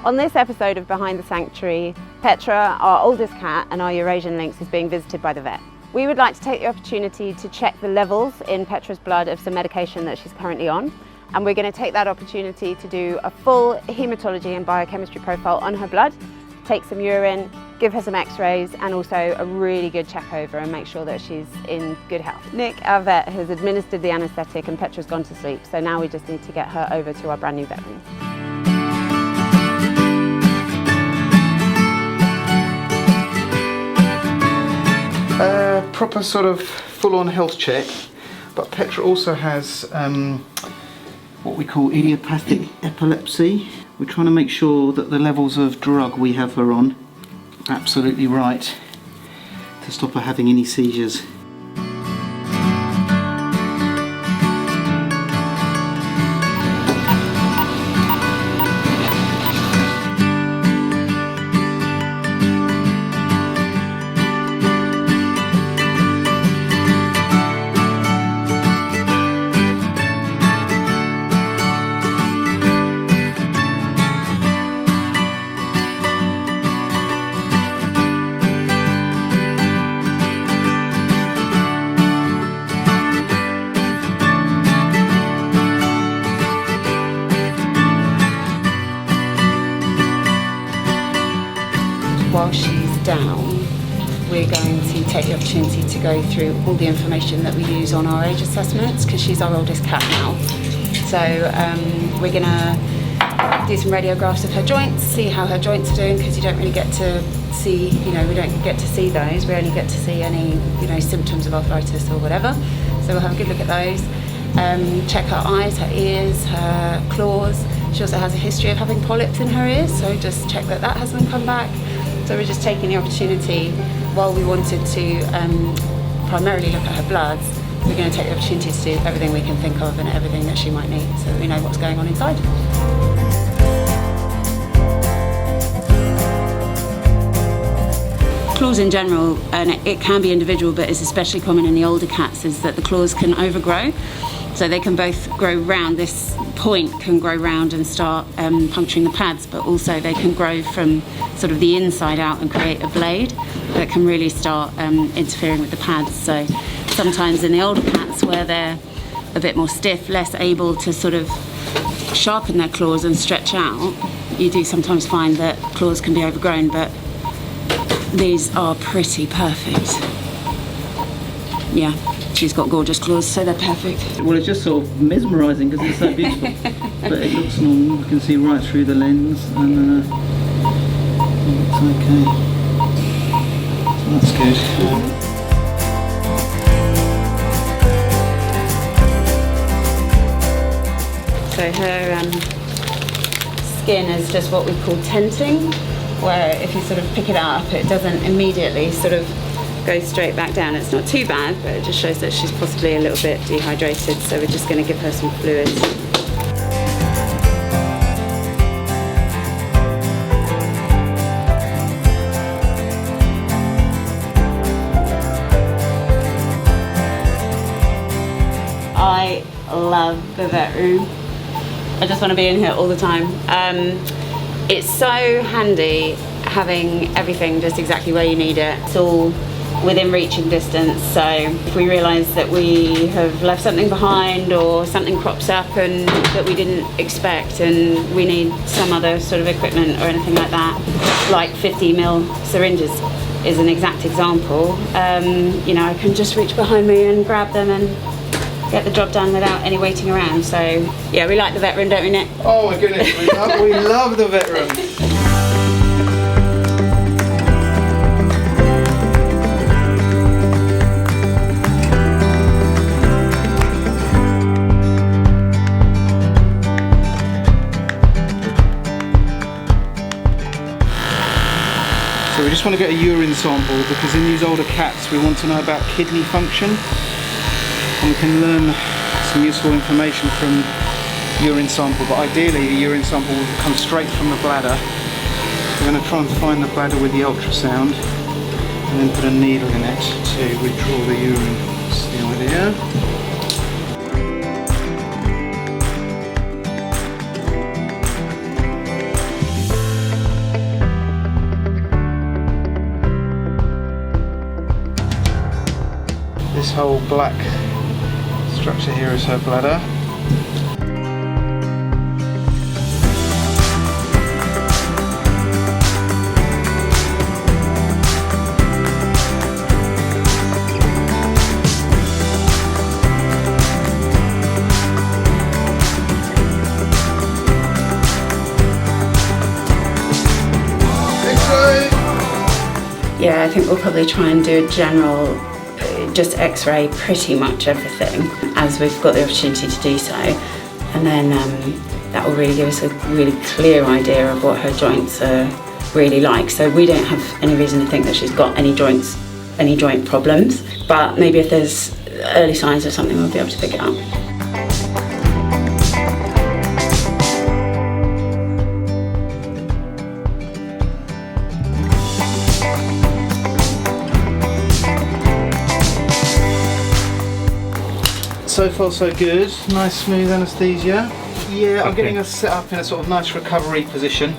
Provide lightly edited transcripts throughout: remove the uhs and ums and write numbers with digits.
On this episode of Behind the Sanctuary, Petra, our oldest cat and our Eurasian Lynx, is being visited by the vet. We would like to take the opportunity to check the levels in Petra's blood of some medication that she's currently on, and we're going to take that opportunity to do a full haematology and biochemistry profile on her blood, take some urine, give her some x-rays, and also a really good check over and make sure that she's in good health. Nick, our vet, has administered the anaesthetic and Petra's gone to sleep, so now we just need to get her over to our brand new vet room. Proper sort of full-on health check, but Petra also has what we call idiopathic epilepsy. We're trying to make sure that the levels of drug we have her on are absolutely right to stop her having any seizures. While she's down, we're going to take the opportunity to go through all the information that we use on our age assessments, because she's our oldest cat now. So we're going to do some radiographs of her joints, see how her joints are doing, because you don't really get to see, we don't get to see those. We only get to see any, symptoms of arthritis or whatever. So we'll have a good look at those. Check her eyes, her ears, her claws. She also has a history of having polyps in her ears, so just check that that hasn't come back. So we're just taking the opportunity, while we wanted to primarily look at her bloods, we're going to take the opportunity to do everything we can think of and everything that she might need, so that we know what's going on inside. Claws in general, and it can be individual, but it's especially common in the older cats, is that the claws can overgrow. So they can both grow round, this point can grow round and start puncturing the pads, but also they can grow from sort of the inside out and create a blade that can really start interfering with the pads. So sometimes in the older cats, where they're a bit more stiff, less able to sort of sharpen their claws and stretch out, you do sometimes find that claws can be overgrown, but these are pretty perfect. Yeah. She's got gorgeous claws, so they're perfect. Well, it's just sort of mesmerising because it's so beautiful. But it looks normal. You can see right through the lens, and it looks okay. So that's good. So her skin is just what we call tenting, where if you sort of pick it up, it doesn't immediately sort of goes straight back down. It's not too bad, but it just shows that she's possibly a little bit dehydrated, so we're just going to give her some fluids. I love the vet room. I just want to be in here all the time. It's so handy having everything just exactly where you need it. It's all within reaching distance, so if we realise that we have left something behind or something crops up and that we didn't expect and we need some other sort of equipment or anything like that, like 50ml syringes is an exact example, I can just reach behind me and grab them and get the job done without any waiting around. So yeah, we like the vet room, don't we, Nick? Oh my goodness, we love the vet room. So we just want to get a urine sample, because in these older cats we want to know about kidney function, and we can learn some useful information from urine sample, but ideally the urine sample will come straight from the bladder. We're going to try and find the bladder with the ultrasound and then put a needle in it to withdraw the urine. That's the idea. This whole black structure here is her bladder. Yeah, I think we'll probably try and do a general, just x-ray pretty much everything as we've got the opportunity to do so. And then that will really give us a really clear idea of what her joints are really like. So we don't have any reason to think that she's got any joint problems, but maybe if there's early signs of something, we'll be able to pick it up. So far so good, nice smooth anaesthesia. Yeah, I'm getting her set up in a sort of nice recovery position.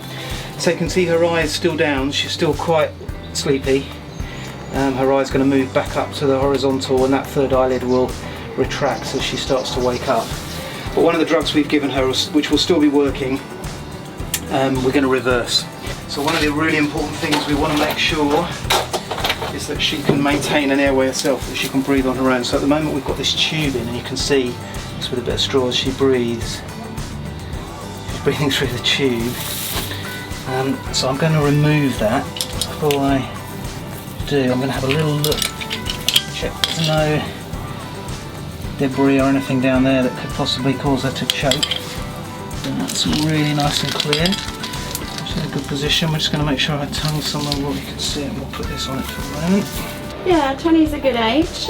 So you can see her eyes still down, she's still quite sleepy. Her eye's going to move back up to the horizontal and that third eyelid will retract as she starts to wake up. But one of the drugs we've given her, which will still be working, we're going to reverse. So one of the really important things we want to make sure is that she can maintain an airway herself, that she can breathe on her own. So at the moment we've got this tube in and you can see just with a bit of straw as she breathes. She's breathing through the tube. So I'm going to remove that. Before I do, I'm going to have a little look, check there's no debris or anything down there that could possibly cause her to choke. And that's really nice and clear. In a good position. We're just going to make sure her tongue's somewhere where we can see it, and we'll put this on it for a moment. Yeah, 20 is a good age.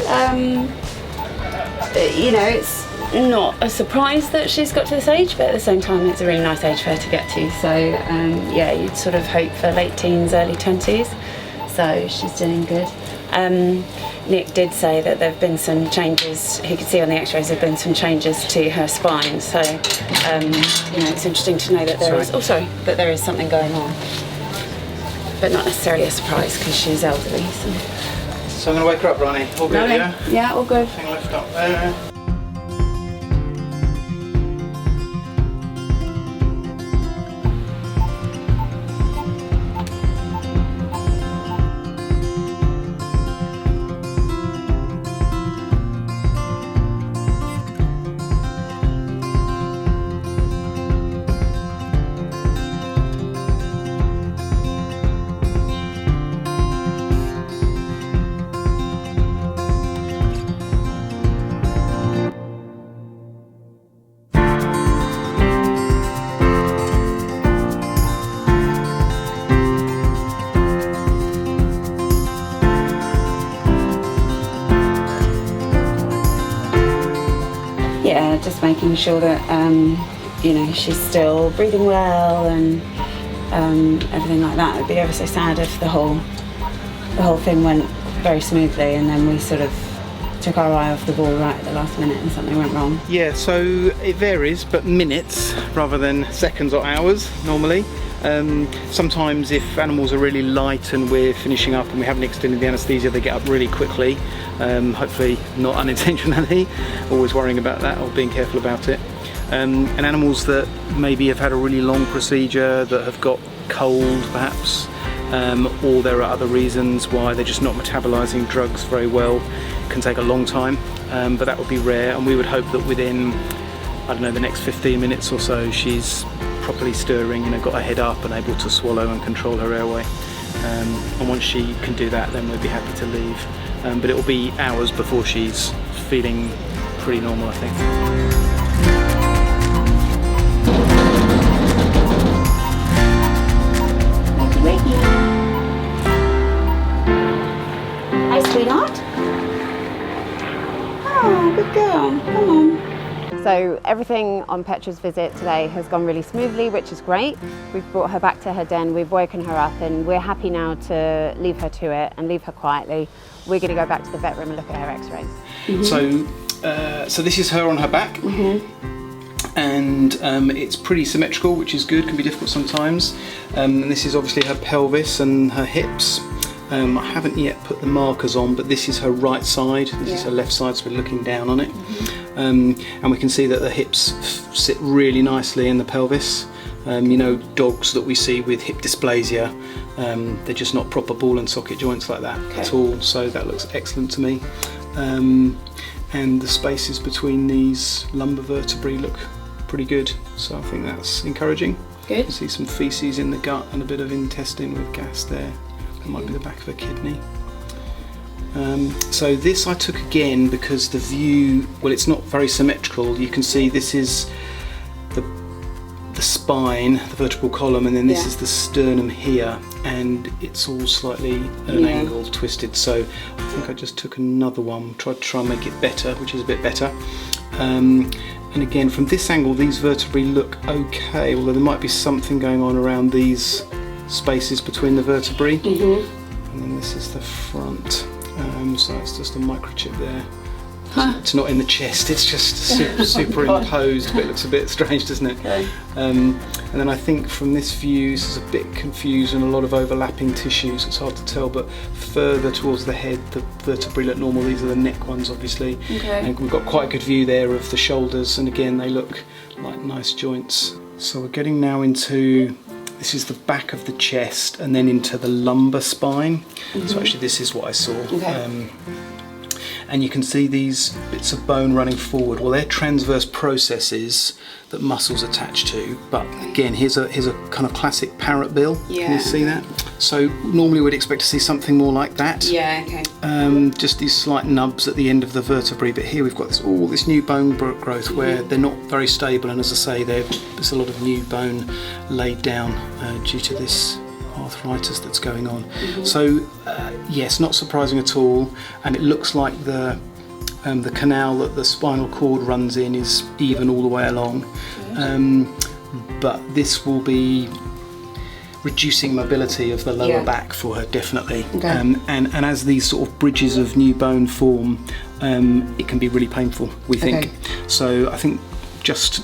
You know, it's not a surprise that she's got to this age, but at the same time it's a really nice age for her to get to. So yeah, you'd sort of hope for late teens, early 20s. So she's doing good. Nick did say that there have been some changes, he could see on the x-rays there have been some changes to her spine, so you know, it's interesting to know that that there is something going on, but not necessarily a surprise because she's elderly. So I'm going to wake her up, Ronnie. All good, yeah? Yeah, all good. Thing lift up there. Yeah, just making sure that you know, she's still breathing well and everything like that. It'd be ever so sad if the whole thing went very smoothly and then we sort of took our eye off the ball right at the last minute and something went wrong. Yeah, so it varies, but minutes rather than seconds or hours normally. Sometimes if animals are really light and we're finishing up and we haven't extended the anaesthesia, they get up really quickly, hopefully not unintentionally, always worrying about that or being careful about it. And animals that maybe have had a really long procedure, that have got cold perhaps, or there are other reasons why they're just not metabolising drugs very well, can take a long time, but that would be rare, and we would hope that within, I don't know, the next 15 minutes or so she's properly stirring, you know, got her head up and able to swallow and control her airway. And once she can do that, then we'll be happy to leave. But it will be hours before she's feeling pretty normal, I think. Wakey. Hi, sweetheart. Oh, good girl. Come on. So everything on Petra's visit today has gone really smoothly, which is great. We've brought her back to her den, we've woken her up, and we're happy now to leave her to it and leave her quietly. We're going to go back to the vet room and look at her x-rays. Mm-hmm. So this is her on her back. Mm-hmm. And it's pretty symmetrical, which is good, can be difficult sometimes. And this is obviously her pelvis and her hips. I haven't yet put the markers on, but this is her right side, this is Yeah. her left side, so we're looking down on it. And we can see that the hips sit really nicely in the pelvis. You know, dogs that we see with hip dysplasia, they're just not proper ball and socket joints like that at all, so that looks excellent to me. And the spaces between these lumbar vertebrae look pretty good, so I think that's encouraging. Good. You can see some faeces in the gut and a bit of intestine with gas there. That might be the back of a kidney. So this I took again because the view, well, it's not very symmetrical. You can see this is the spine, the vertebral column, and then this is the sternum here, and it's all slightly at an angle, twisted. So I think I just took another one, tried to try and make it better, which is a bit better. And again, from this angle, these vertebrae look okay, although there might be something going on around these spaces between the vertebrae. And then this is the front, so it's just a microchip there. It's not in the chest, it's just superimposed, but it looks a bit strange, doesn't it? Okay. And then I think from this view, this is a bit confused and a lot of overlapping tissues, it's hard to tell, but further towards the head, the vertebrae look normal. These are the neck ones, obviously. Okay. And we've got quite a good view there of the shoulders, and again, they look like nice joints. So we're getting now into, this is the back of the chest, and then into the lumbar spine. So actually this is what I saw. Okay. And you can see these bits of bone running forward. Well, they're transverse processes that muscles attach to. But again, here's a kind of classic parrot bill. Can Yeah. you see that? So normally we'd expect to see something more like that. Yeah, okay. Just these slight nubs at the end of the vertebrae. But here we've got all this new bone growth where they're not very stable. And as I say, there's a lot of new bone laid down due to this arthritis that's going on. So yes, not surprising at all, and it looks like the canal that the spinal cord runs in is even all the way along, but this will be reducing mobility of the lower back for her, definitely. And as these sort of bridges of new bone form, it can be really painful, we think. So I think just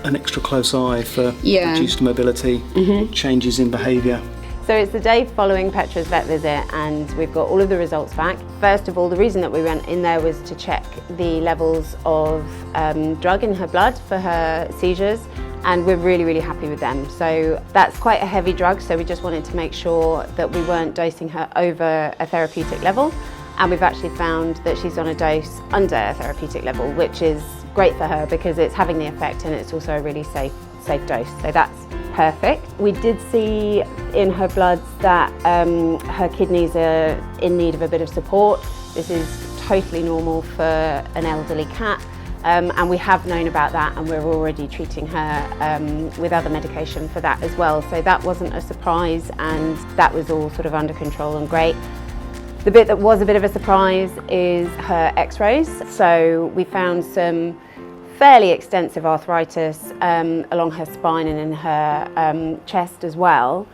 an extra close eye for reduced mobility, changes in behaviour. So it's the day following Petra's vet visit, and we've got all of the results back. First of all, the reason that we went in there was to check the levels of drug in her blood for her seizures, and we're really, really happy with them. So that's quite a heavy drug, so we just wanted to make sure that we weren't dosing her over a therapeutic level, and we've actually found that she's on a dose under a therapeutic level, which is great for her because it's having the effect and it's also a really safe dose. So that's perfect. We did see in her bloods that her kidneys are in need of a bit of support. This is totally normal for an elderly cat, and we have known about that, and we're already treating her with other medication for that as well. So that wasn't a surprise, and that was all sort of under control and great. The bit that was a bit of a surprise is her x-rays. So we found some fairly extensive arthritis along her spine and in her chest as well.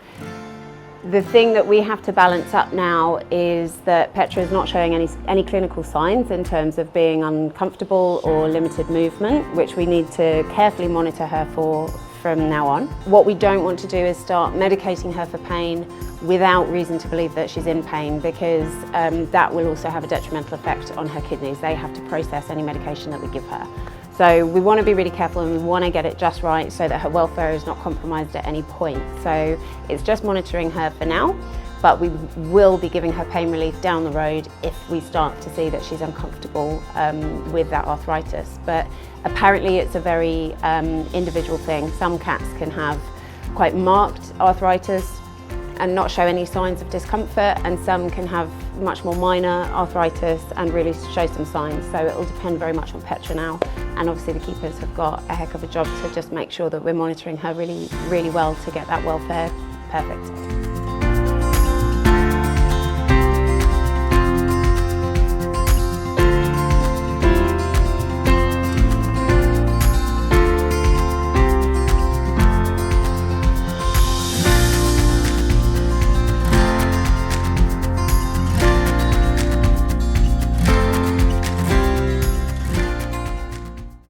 The thing that we have to balance up now is that Petra is not showing any clinical signs in terms of being uncomfortable or limited movement, which we need to carefully monitor her for from now on. What we don't want to do is start medicating her for pain without reason to believe that she's in pain, because that will also have a detrimental effect on her kidneys. They have to process any medication that we give her. So we want to be really careful, and we want to get it just right so that her welfare is not compromised at any point. So it's just monitoring her for now, but we will be giving her pain relief down the road if we start to see that she's uncomfortable with that arthritis. But apparently it's a very individual thing. Some cats can have quite marked arthritis and not show any signs of discomfort, and some can have much more minor arthritis and really show some signs. So it will depend very much on Petra now, and obviously the keepers have got a heck of a job to just make sure that we're monitoring her really, really well to get that welfare perfect.